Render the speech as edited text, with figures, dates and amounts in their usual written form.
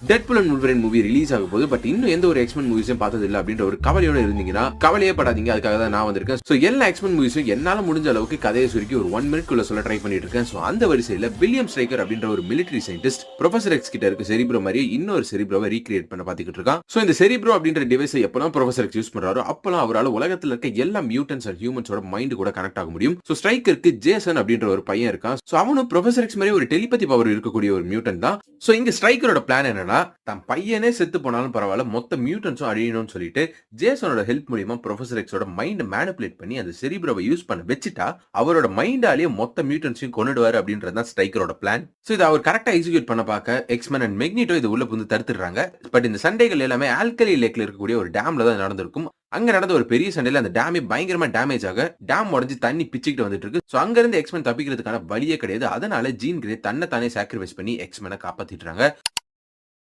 Deadpool and வுல்வரைன் movie release ஆக போகுது. But இன்னும் எந்த ஒரு எக்ஸ்மென் மூவிஸும் பார்த்தது இல்ல அப்படின்ற ஒரு கவலையோட இருந்தீங்கன்னா கவலையே படாதீங்க. அதுக்காக தான் நான் வந்திருக்கேன். சோ எல்லா எக்ஸ்மென் மூவிஸும் என்னால முடிஞ்ச அளவுக்கு கதையை சுருக்கி ஒரு 1 மினிட் குள்ள சொல்ல ட்ரை பண்ணிட்டு இருக்கேன். சோ அந்த வரிசையில வில்லியம் ஸ்ட்ரைக்கர் அப்படின்ற ஒரு மிலிட்டரி சயின்டிஸ்ட் ப்ரொஃபசர் எக்ஸ் கிட்ட இருக்க செரிப்ரோ மாதிரி இன்னொரு செரிப்ரோவை ரீக்ரியேட் பண்ண பாத்துக்கிட்டு இருக்கான். சோ இந்த செரிப்ரோ அப்படின்ற டிவைஸை எப்பலாம் ப்ரொஃபசர் எக்ஸ் யூஸ் பண்றாரோ அப்பலாம் அவரால் உலகத்துல இருக்க எல்லா மியூட்டன்ஸ் அண்ட் ஹியூமன்ஸோட மைண்ட் கூட கனெக்ட் ஆக முடியும். சோ ஸ்ட்ரைக்கருக்கு ஜேசன் அப்படின்ற ஒரு பையன் இருக்கான். சோ அவனும் ப்ரொஃபசர் எக்ஸ் மாதிரி ஒரு டெலிபதி பவர் இருக்கக்கூடிய ஒரு மியூட்டன் தான். சோ இங்க ஸ்ட்ரைக்கரோட பிளான் என்னன்னா தன் பையனே செத்து போனாலும் பரவாயில்ல மொத்த மியூட்டன்ஸும் அழியணும்னு சொல்லிட்டு ஜேசனோட ஹெல்ப் மூலமா ப்ரொஃபசர் எக்ஸோட மைண்ட் மேனிபுலேட் பண்ணி அந்த செரிப்ரோவை யூஸ் பண்ண வச்சுட்டா அவரோட மைண்டாலேயே மொத்த மியூட்டன்ஸையும் கொண்டுடுவாரு அப்படின்றதுதான் ஸ்ட்ரைக்கரோட பிளான். சோ இதை அவர் கரெக்டா எக்ஸிக்யூட் பண்ண பார்க்க எக்ஸ்மேன் அண்ட் மெக்னிட்டோ இது உள்ள புந்து தடுத்துறாங்க. பட் இந்த சண்டைகள் எல்லாமே ஆல்கலி லேக்ல இருக்கக்கூடிய ஒரு டேம்ல தான் நடந்திருக்கும். அங்க நடந்த ஒரு பெரிய சண்டையில அந்த டேமே பயங்கரமா டேமேஜ் ஆக டேம் உடைஞ்சு தண்ணி பிச்சுக்கிட்டு வந்துட்டு இருக்கு. சோ அங்க இருந்து எக்ஸ்மேன் தப்பிக்கிறதுக்கான வழியே கிடையாது. அதனால ஜீன் கிரே தன்னை தானே சாக்ரிஃபைஸ் பண்ணி எக்ஸ்மேனை காப்பாத்திட்டாங்க.